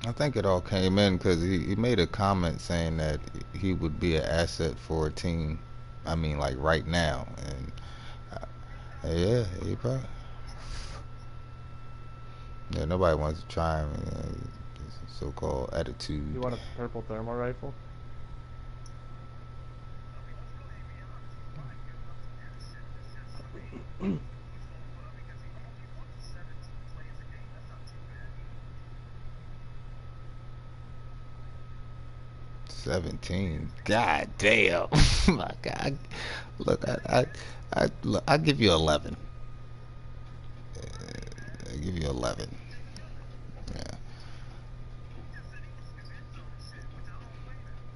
I think it all came in because he made a comment saying that he would be an asset for a team. I mean, like right now, and yeah, he probably. Yeah, nobody wants to try him. So-called attitude. You want a purple thermal rifle? 17. God damn. My God. Look, I give you 11. I give you 11. Yeah.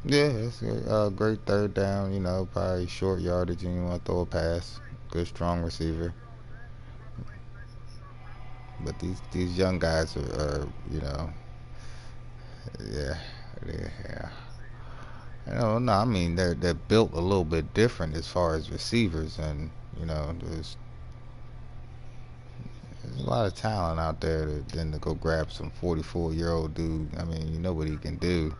Yeah, it's a great third down. You know, probably short yardage, and you want to throw a pass. Good, strong receiver. But these young guys are you know, yeah, yeah. No, I mean they're built a little bit different as far as receivers, and you know, there's a lot of talent out there than to go grab some 44-year-old dude. I mean, you know what he can do.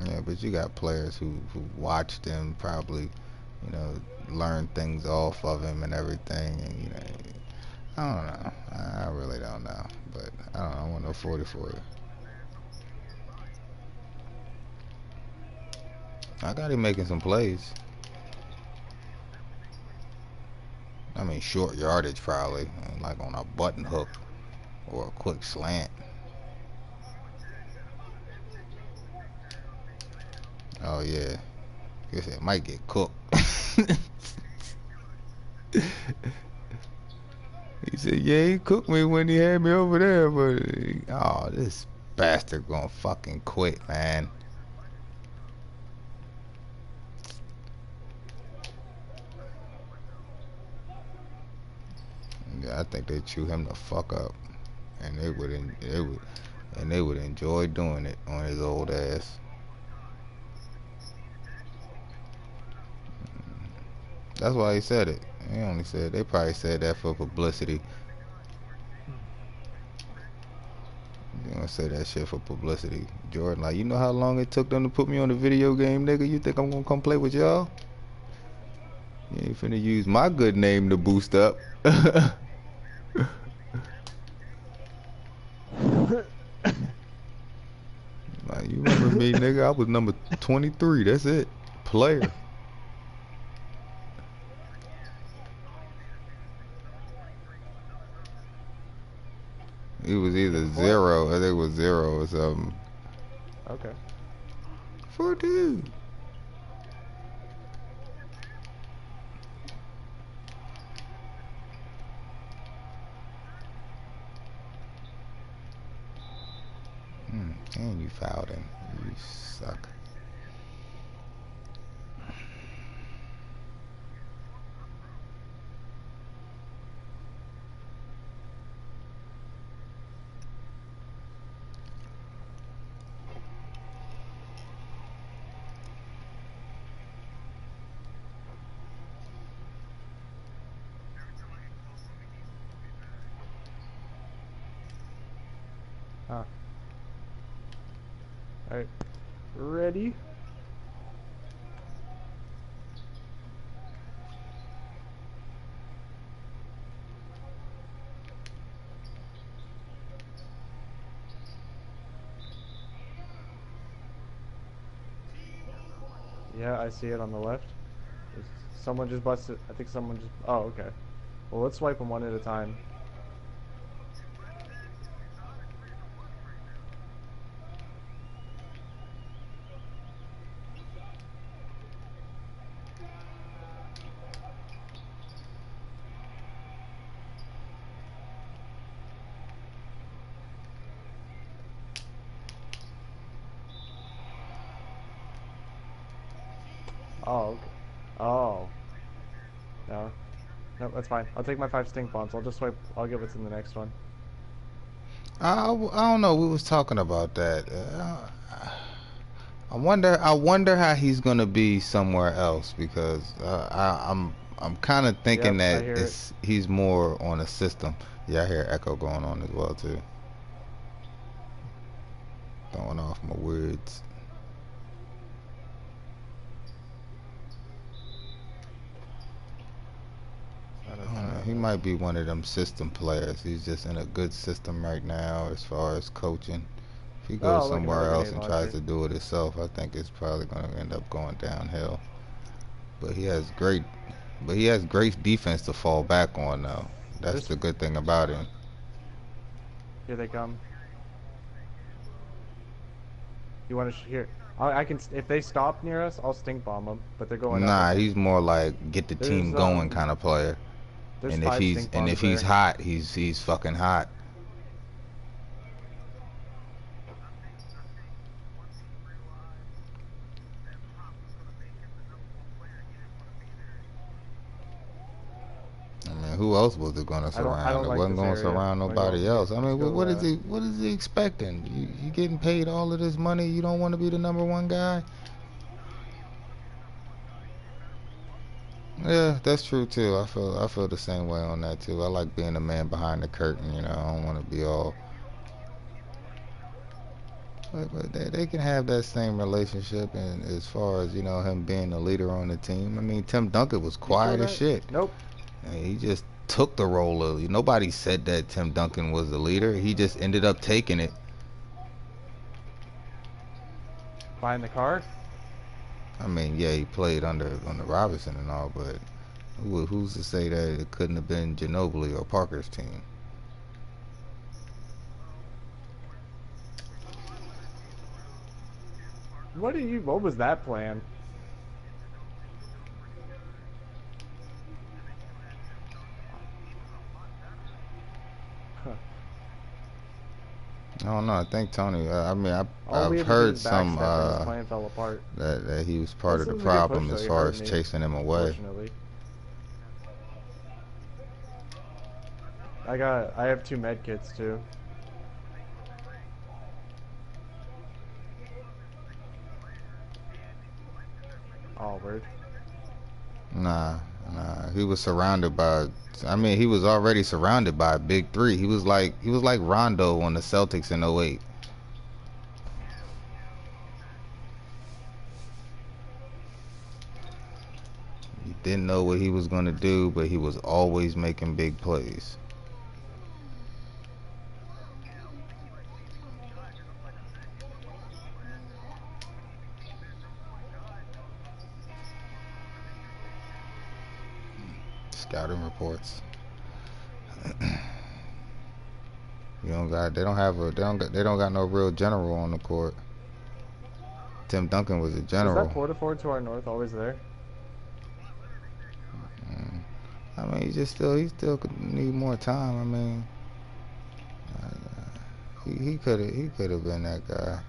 Yeah, but you got players who watch them probably, you know, learn things off of him and everything. And you know, I don't know. I really don't know. But I don't know. I want no 44. I got him making some plays. I mean, short yardage probably, like on a button hook or a quick slant. Oh yeah, guess it might get cooked. He said, "Yeah, he cooked me when he had me over there, but oh, this bastard gonna fucking quit, man." Yeah, I think they chew him the fuck up, and they would enjoy doing it on his old ass. That's why he said it. He only said they probably said that for publicity. You gonna say that shit for publicity, Jordan? Like, you know how long it took them to put me on the video game, nigga? You think I'm gonna come play with y'all? You ain't finna use my good name to boost up. Like, you remember me, nigga? I was number 23. That's it. Player. It was either In what? zero. I think it was zero or something. Okay. For dude. And you fouled him. You suck. Ah. All right. Ready? Yeah, I see it on the left. Someone just busted. I think someone just. Oh, okay. Well, let's swipe them one at a time. Oh, okay. Oh, no. No, that's fine. I'll take my 5 stink bombs. I'll just swipe. I'll get what's in the next one. I don't know. We was talking about that. I wonder how he's gonna be somewhere else because I'm kind of thinking Yep, I that hear it. he's more on a system. Yeah, I hear echo going on as well too. Throwing off my words. Out I of don't know. time. He might be one of them system players. He's just in a good system right now as far as coaching. If he goes Oh, look, another somewhere else grenade and tries launcher. to do it himself, I think it's probably going to end up going downhill. But he has great, but he has great defense to fall back on though. That's There's the good thing about him. Here they come. You want to here? I can if they stop near us, I'll stink bomb them. But they're going up Nah, again. he's more like get the team There's going kind of player. there's And if five he's stink and bombs if he's there. hot, he's fucking hot. I mean, who else was it going to I surround? don't It like wasn't this going to area. surround Want to go nobody here? else. I Let's mean, go. what is he expecting? You getting paid all of this money? You don't want to be the number one guy? Yeah, that's true too. I feel the same way on that too. I like being the man behind the curtain. I don't want to be all. But they can have that same relationship, and as far as him being the leader on the team. I mean, Tim Duncan was You throw quiet as that? shit. Nope. And he just took the role of. Nobody said that Tim Duncan was the leader. He just ended up taking it. Behind the car. I mean, yeah, he played under Robinson and all, but who's to say that it couldn't have been Ginobili or Parker's team? What do you? What was that plan? Huh. I don't know. I think Tony. I mean, All we I've had to do heard is some backstep, and his plan fell apart. that he was part This of the was a good push problem though. as He far hurt as me, chasing him away. unfortunately. I have two med kits too. Oh, word. Nah, he was surrounded by. I mean, he was already surrounded by a big three. He was like Rondo on the Celtics in '08. He didn't know what he was going to do, but he was always making big plays. Scouting reports. You don't got. They don't have a. They don't got no real general on the court. Tim Duncan was a Was that general. Porta to our north always there? Mm. I mean, he still could need more time. I mean, he could have been that guy.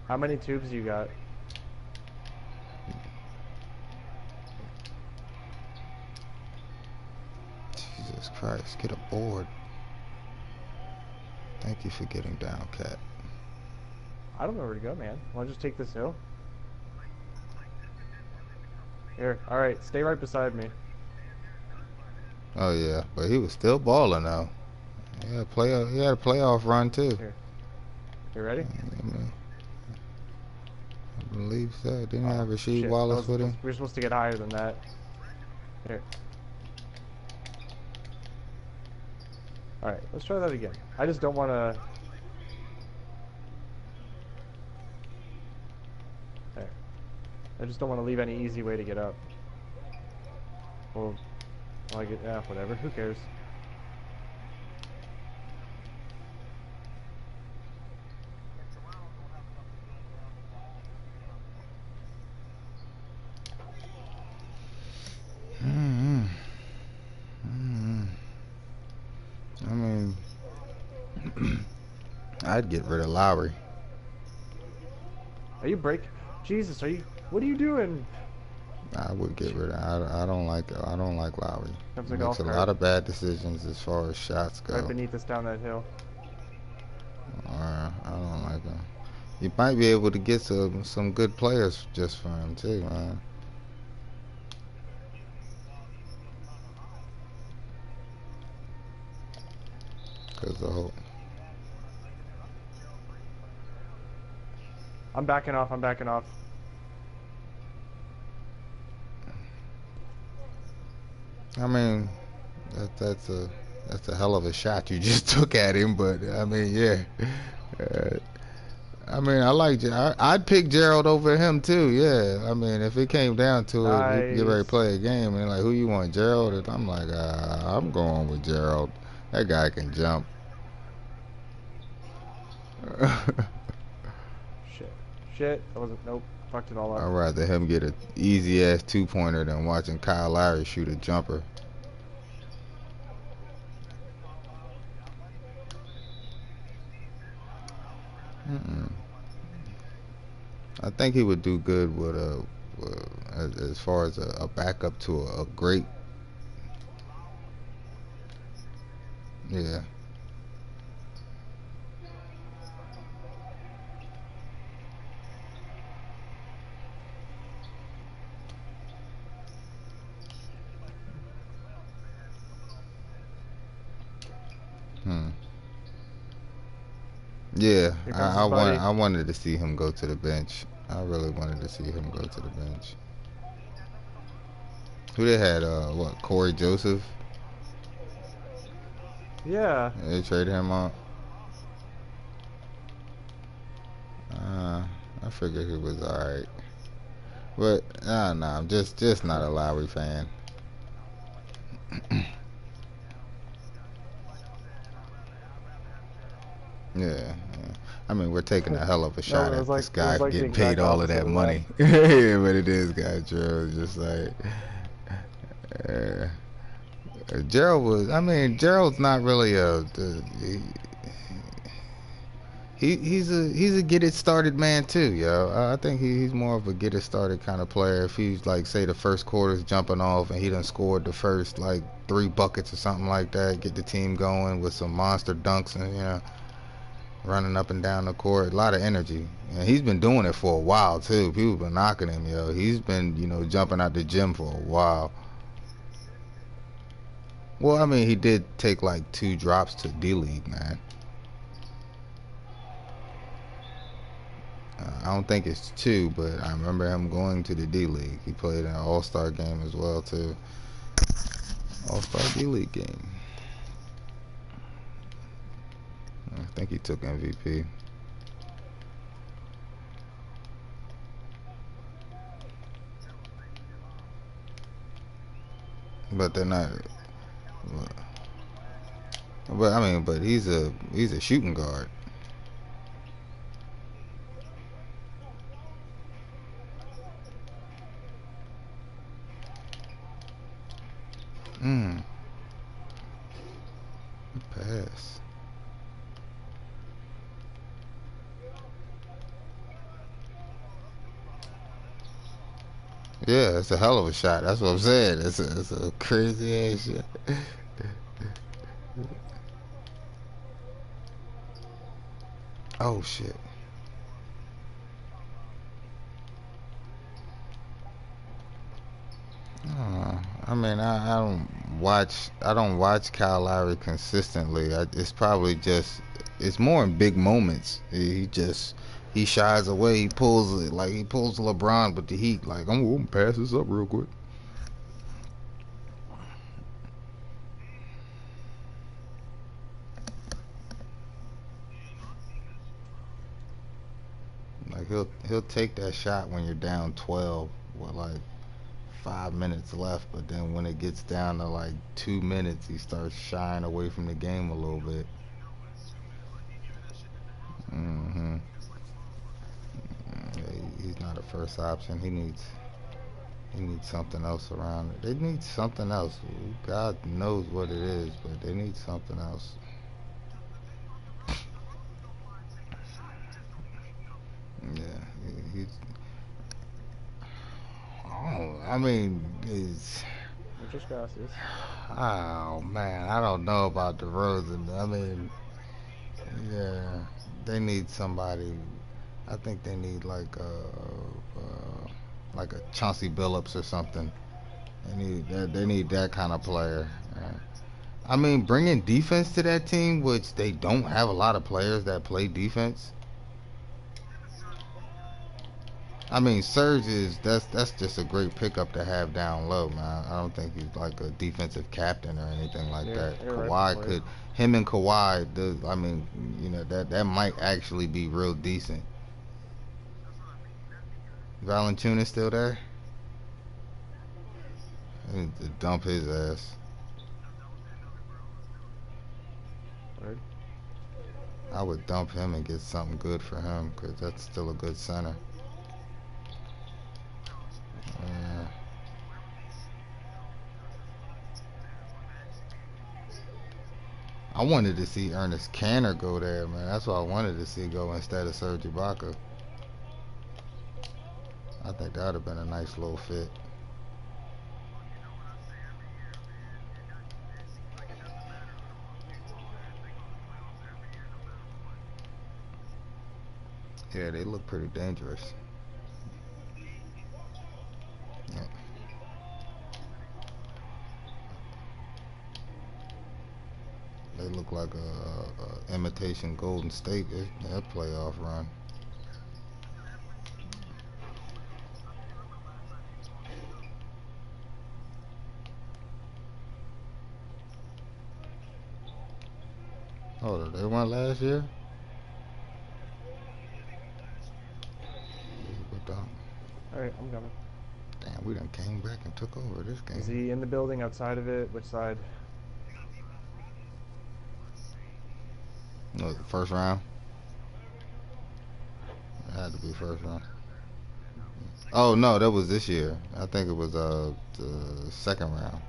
How many tubes you got? Jesus Christ, get a board. Thank you for getting down, cat. I don't know where to go, man. Want to just take this hill? Here. All right. Stay right beside me. Oh yeah, but he was still balling though. He had a playoff run too. Here. You ready? I mean, I believe so. Didn't he Oh have Rasheed shit. Wallace with him? We were supposed to get higher than that. Here. All right. Let's try that again. I just don't want to. There. I just don't want to leave any easy way to get up. Well, yeah, whatever. Who cares? Mm-hmm. Mm-hmm. I mean, I'd get rid of Lowry. Are you break? Jesus, are you? What are you doing? I would get rid of. I don't like Lowry. Comes He a makes golf a lot cart of bad decisions as far as shots right go. beneath us down that hill. I don't like him. You might be able to get some good players just for him too, man. Cause the whole, I'm backing off. I'm backing off. I mean, that's a hell of a shot you just took at him. But I mean, yeah. Uh, I mean, I'd pick Gerald over him too. Yeah. I mean, if it came down to it, we could get ready to Nice. play a game, and like, who you want, Gerald? And I'm like, I'm going with Gerald. That guy can jump. I'd Shit. Shit. That wasn't. Nope. Fucked it all up. rather him get an easy ass 2 pointer than watching Kyle Lowry shoot a jumper. Mm-mm. I think he would do good with as far as a backup to a great. Yeah. Hmm. Yeah, Here comes his buddy. I wanted to see him go to the bench. I really wanted to see him go to the bench. Who they had? What? Corey Joseph. Yeah. They traded him out. Uh, I figured he was all right, but nah, I'm just not a Lowry fan. Yeah, yeah. I mean, we're taking a hell of a No, shot at this it guy was for like the getting paid exact all of opposite that of that. money. Yeah, but it is, guy Gerald. Just like uh, Gerald was. I mean, Gerald's not really he's a get it started man too, yo. I think he's more of a get it started kind of player. If he's like say the first quarter's jumping off and he done scored the first like 3 buckets or something like that, get the team going with some monster dunks and running up and down the court, a lot of energy. And he's been doing it for a while too. People been knocking him, yo. He's been jumping out the gym for a while. Well, I mean, he did take like 2 drops to D League, man. I don't think it's 2, but I remember him going to the D League. He played an All Star game as well too. All Star D League game. I think he took MVP. But they're not. But I mean, but he's a shooting guard. Mm, pass. Yeah, it's a hell of a shot. That's what I'm saying. It's a crazy ass shit. Oh shit. I mean, I don't watch Kyle Lowry consistently. It's probably just it's more in big moments. He just he shies away. He pulls it like he pulls LeBron, but the Heat like I'm gonna pass this up real quick. Like he'll take that shot when you're down 12 with like 5 minutes left, but then when it gets down to like 2 minutes, he starts shying away from the game a little bit. Hmm. He's not a first option. He needs something else around it. They need something else. God knows what it is, but they need something else. Yeah, he's. Oh, I mean, it's. Muchas gracias. Oh man, I don't know about DeRozan. I mean, Yeah, they need somebody. I think they need like a Chauncey Billups or something. They need that kind of player. I mean, bringing defense to that team, which they don't have a lot of players that play defense. I mean, Serge is that's just a great pickup to have down low, man. I don't think he's like a defensive captain or anything like You're that. you're right Kawhi before you. could, him and Kawhi, I mean, that might actually be real decent. Valanciunas still there? I need to dump his ass. Word. I would dump him and get something good for him because that's still a good center. Yeah. I wanted to see Ernest Canner go there, man. That's what I wanted to see go instead of Serge Ibaka. I think that would have been a nice little fit. Yeah, they look pretty dangerous. Yeah, they look like a imitation Golden State. Their playoff run. Oh, they won last year. All right, I'm coming. Damn, we done came back and took over this Is game. he in the building outside of it? Which side? No, the first round. It had to be first round. Oh no, that was this year. I think it was the second round.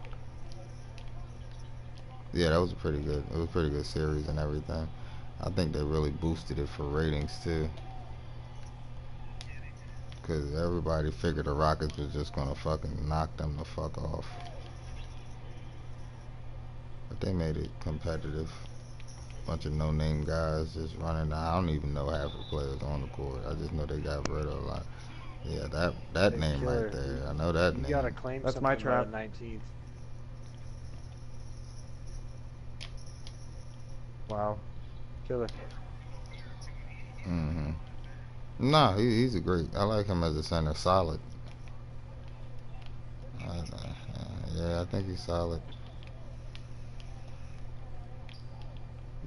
Yeah, that was a pretty good. It was a pretty good series and everything. I think they really boosted it for ratings too, because everybody figured the Rockets was just gonna fucking knock them the fuck off. But they made it competitive. Bunch of no-name guys just running. I don't even know half the players on the court. I just know they got rid of a lot. Yeah, that Hey, name right Killer, there. I know that you gotta name. claim That's my something by the trap. 19th. Wow. Killer. Hmm. Nah, he's a great. I like him as a center. Solid. Yeah, I think he's solid.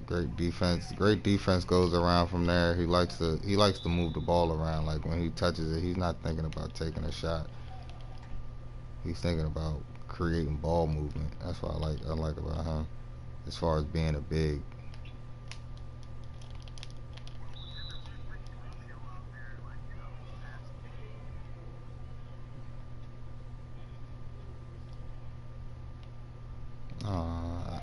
Great defense. Great defense goes around from there. He likes to move the ball around. Like when he touches it, he's not thinking about taking a shot. He's thinking about creating ball movement. That's what I like about him. As far as being a big.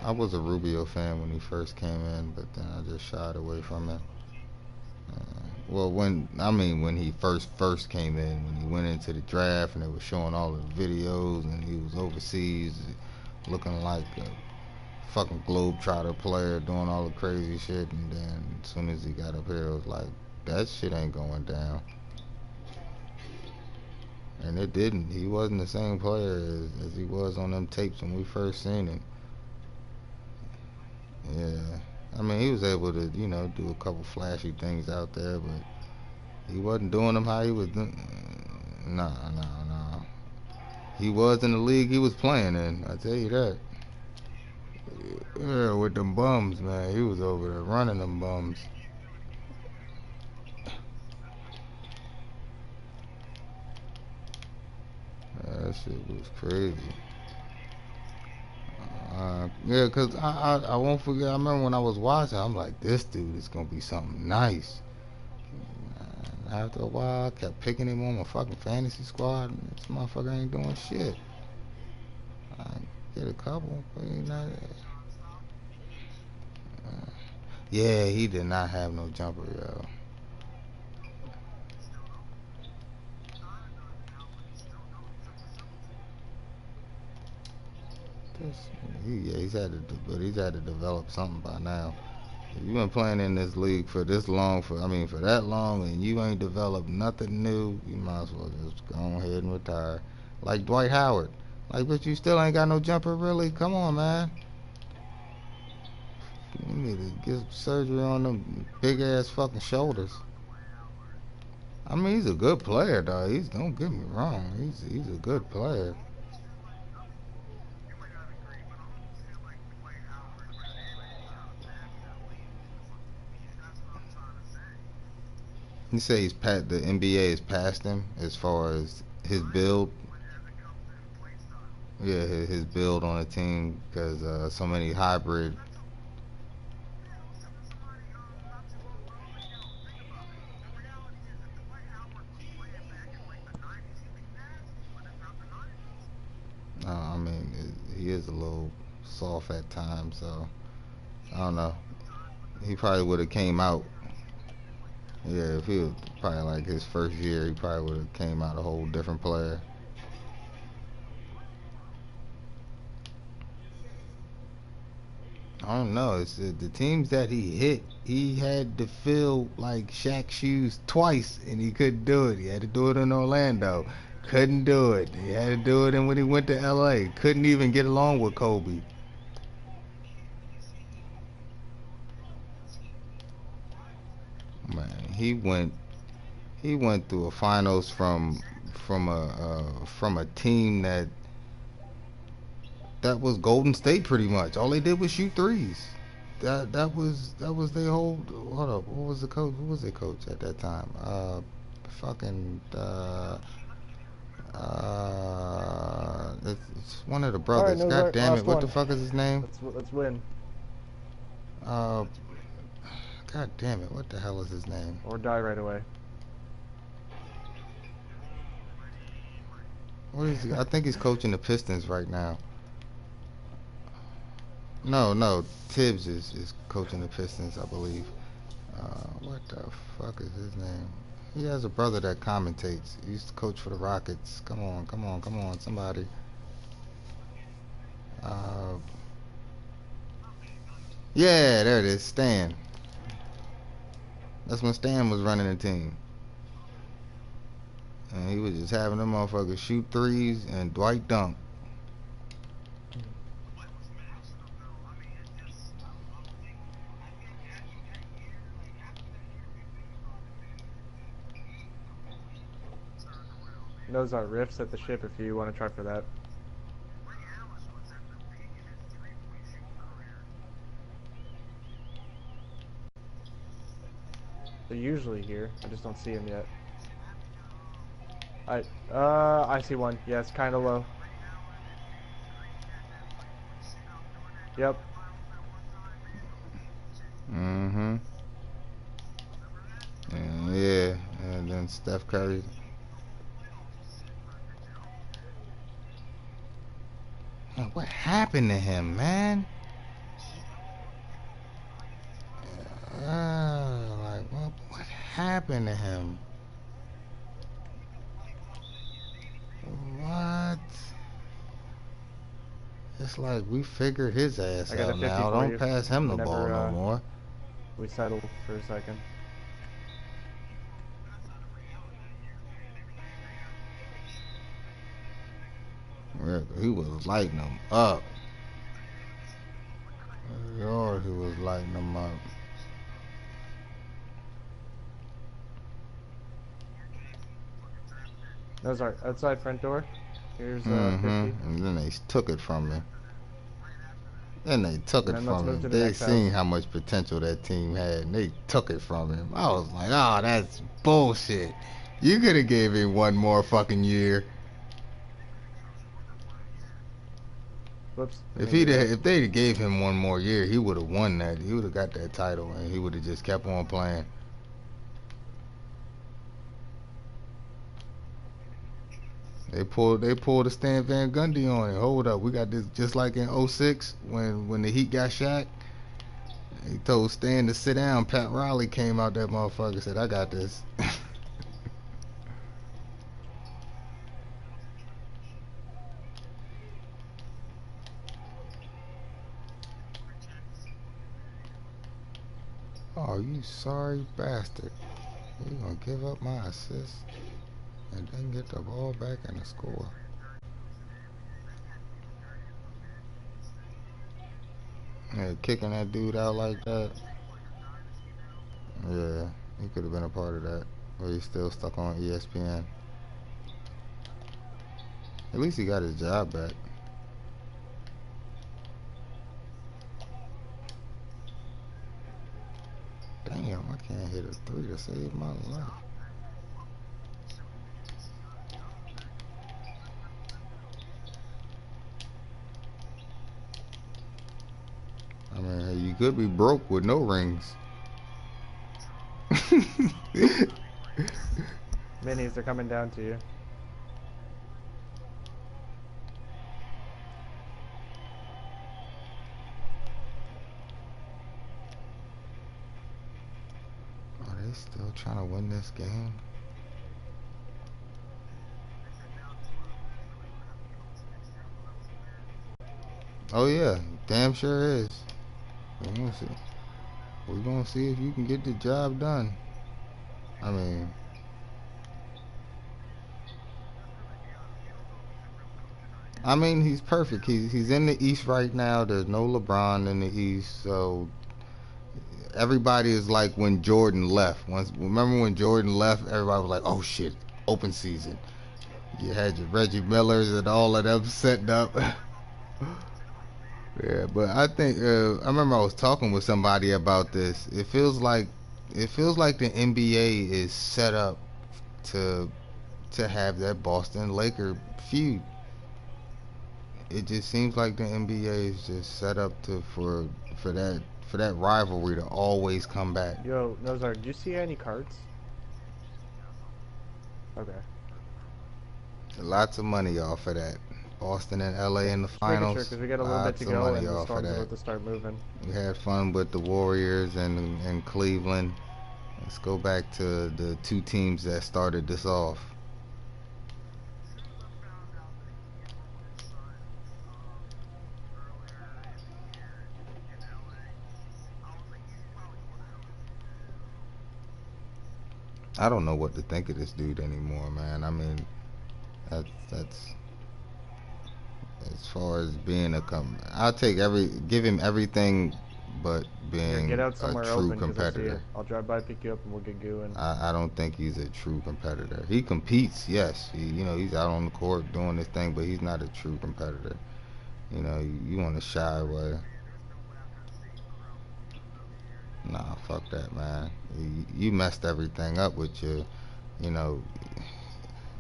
I was a Rubio fan when he first came in, but then I just shied away from it. Well, when he first came in, when he went into the draft and they were showing all the videos and he was overseas, looking like a fucking globetrotter player, doing all the crazy shit, and then as soon as he got up here, it was like that shit ain't going down, and it didn't. He wasn't the same player as he was on them tapes when we first seen him. Yeah, I mean he was able to do a couple flashy things out there, but he wasn't doing them how he was doing. Nah, nah, nah. He was in the league he was playing in. I tell you that. Yeah, with them bums, man. He was over there running them bums. That shit was crazy. Yeah, cause I won't forget. I remember when I was watching, I'm like, this dude is gonna be something nice. And after a while, I kept picking him on my fucking fantasy squad, and this motherfucker ain't doing shit. I get a couple, but he not. Yeah, he did not have no jumper, yo. This, yeah, but he's had to develop something by now. You been playing in this league for this long, for that long, and you ain't developed nothing new. You might as well just go ahead and retire, like Dwight Howard. Like, but you still ain't got no jumper, really. Come on, man. You need to get surgery on them big ass fucking shoulders. I mean, he's a good player, though. He's Don't get me wrong. He's a good player. You say the NBA has passed him as far as his build. Yeah, his build on the team because so many hybrid. I mean, he is a little soft at times, so I don't know. He probably would have came out. Yeah, if he was probably like his first year, he probably would have came out a whole different player. I don't know. It's the teams that he hit. He had to fill like Shaq's shoes twice, and he couldn't do it. He had to do it in Orlando, couldn't do it. He had to do it, and when he went to LA, couldn't even get along with Kobe. Man, he went through a finals from a team that was Golden State pretty much. All they did was shoot threes. That was their whole. Hold up, what was the coach? Who was their coach at that time? Fucking it's one of the All right, brothers. God Nozart, damn it, last what the one. fuck is his name? Let's win Uh, God damn it, what the hell is his name? or die right away. What is he? I think he's coaching the Pistons right now. No, no, Tibbs is coaching the Pistons, I believe. What the fuck is his name? He has a brother that commentates. He used to coach for the Rockets. Come on, come on, come on, somebody. Uh, yeah, there it is, Stan. That's when Stan was running the team. And he was just having them motherfuckers shoot threes and Dwight dunk. Nozart riffs at the ship if you want to try for that. They're usually here. I just don't see him yet. I see one. Yes, kind of low. Yep. Mm-hmm. And yeah, and then Steph Curry. Man, what happened to him, man? Like, what happened to him? What? It's like we figured his ass I got a out 50 now. for Don't you. pass him the ball Whenever no more. we settle for a second. He was lighting them up. Lord, he was lighting them up. Nozart, outside front door. Here's 50. And then they took it from him. Then they took And it then let's from move him. to the They next seen house. how much potential that team had, and they took it from him. I was like, oh, that's bullshit. You could have gave him one more fucking year. Whoops, didn't If mean to he do that. if they gave him one more year, he would have won that. He would have got that title, and he would have just kept on playing. They pulled a Stan Van Gundy on it. Hold up, we got this just like in '06 when the Heat got Shaq. He told Stan to sit down. Pat Riley came out that motherfucker and said, "I got this." Oh, you sorry bastard. You gonna give up my assist and then get the ball back and the score. Yeah, kicking that dude out like that. Yeah, he could have been a part of that. But he's still stuck on ESPN. At least he got his job back. Damn, I can't hit a three to save my life. I mean, hey, you could be broke with no rings. Minis, they're coming down to you. Are they still trying to win this game? Oh yeah, damn sure is. We're gonna see. We're gonna see if you can get the job done. I mean, he's perfect. He's in the East right now. There's no LeBron in the East, so everybody is like when Jordan left. Once remember when Jordan left, everybody was like, "Oh shit, open season." You had your Reggie Millers and all of them setting up. Yeah, but I think I remember I was talking with somebody about this. It feels like the NBA is set up to to have that Boston Laker feud. It just seems like the NBA is just set up to for that rivalry to always come back. Yo, Nozar, did you see any cards? Okay. Lots of money off of that. Boston and LA Okay. in the Just making sure finals. because we got a little bit to Lots of go money and the off of storm's that. about to start moving. We had fun with the Warriors and Cleveland. Let's go back to the two teams that started this off. I don't know what to think of this dude anymore, man. I mean, that's as far as being I'll give him everything, but Here, get being out a somewhere true open because I see competitor. it. I'll drive by, pick you up, and we'll get going. I don't think he's a true competitor. He competes, yes. He's out on the court doing this thing, but he's not a true competitor. You want to shy away. Nah, fuck that, man. You messed everything up with you know,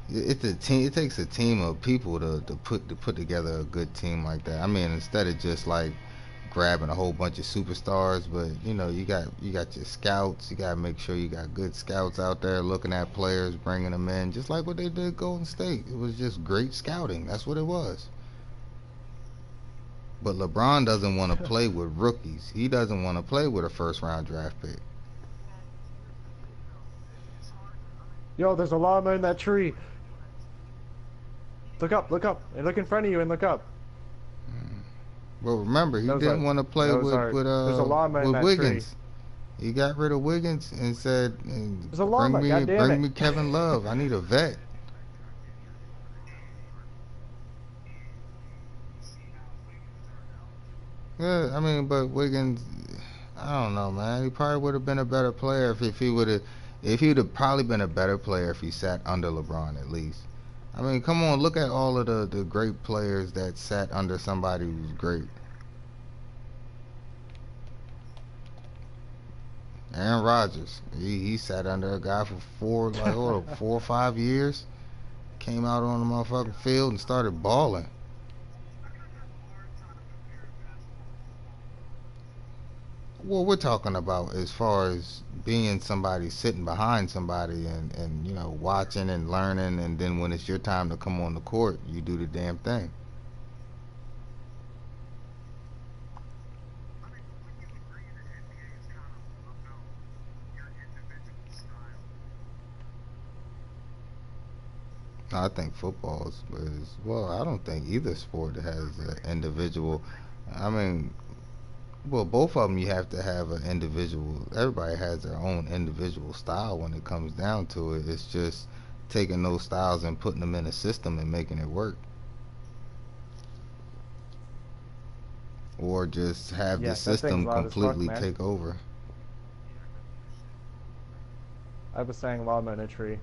it's a team. It takes a team of people to put together a good team like that. I mean, instead of just like grabbing a whole bunch of superstars, but you got your scouts. You got to make sure you got good scouts out there looking at players, bringing them in, just like what they did Golden State. It was just great scouting. That's what it was. But LeBron doesn't want to play with rookies. He doesn't want to play with a first round draft pick. Yo, there's a llama in that tree. Look up, and look in front of you, and look up. But remember, he didn't Nozart, want to play with Nozart. with There's a uh llama in with that tree. Wiggins. He got rid of Wiggins and said, There's a "Bring llama. me, God damn bring it. me Kevin Love. I need a vet." Yeah, I mean, but Wiggins, I don't know, man. He probably would have been a better player if he would have, if he would have probably been a better player if he sat under LeBron at least. I mean, come on, look at all of the great players that sat under somebody who's great. Aaron Rodgers, he sat under a guy for like what, 4 or 5 years. Came out on the motherfucking field and started balling. What we're talking about as far as being somebody sitting behind somebody and watching and learning, and then when it's your time to come on the court, you do the damn thing. I think football is well. I don't think either sport has an individual. I mean, Well, both of them you have to have an individual. Everybody has their own individual style when it comes down to it. It's just taking those styles and putting them in a system and making it work, or just have the Yeah, that thing's system loud as fuck, completely man. take over. I was saying while I'm in a tree.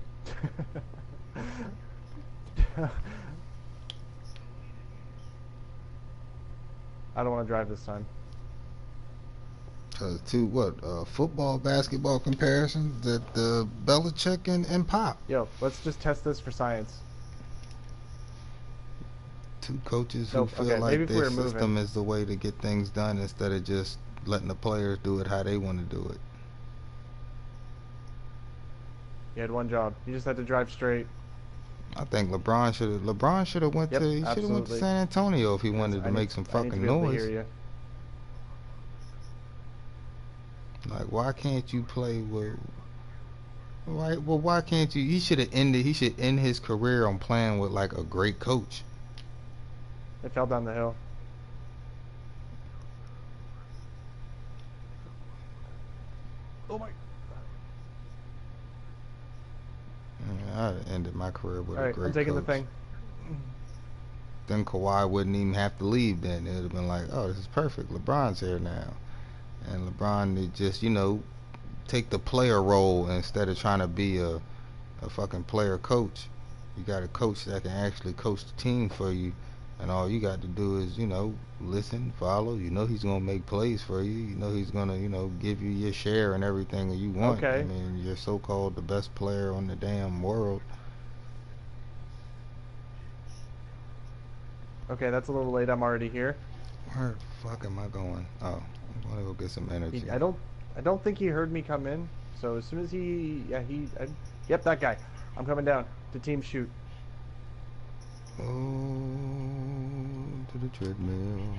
I don't want to drive this time. To what football, basketball comparison that Belichick and Pop, Yo, let's just test this for science. two coaches who Nope. feel Okay, maybe like if we their were moving. system is the way to get things done instead of just letting the players do it how they want to do it. You had one job. You just had to drive straight. I think LeBron should have went to Yep, he should have went to absolutely. San Antonio if he Yes, wanted to make some I need to fucking be able to hear noise. you. Like why can't you play with why can't you he should end his career on playing with like a great coach. It fell down the hill. Oh my. I ended my career with All a right, I'm great taking the coach. thing. Then Kawhi wouldn't even have to leave then. It would have been like, oh, this is perfect. LeBron's here now. And LeBron would just, take the player role instead of trying to be a fucking player coach. You got a coach that can actually coach the team for you. And all you got to do is, listen, follow. You know he's going to make plays for you. You know he's going to, give you your share and everything that you want. I Okay. mean, you're so called the best player on the damn world. Okay, that's a little late. I'm already here. Where the fuck am I going? Oh, I'm going to go get some energy. He, I don't think he heard me come in. So as soon as yep, that guy. I'm coming down to team shoot. Oh, to the treadmill.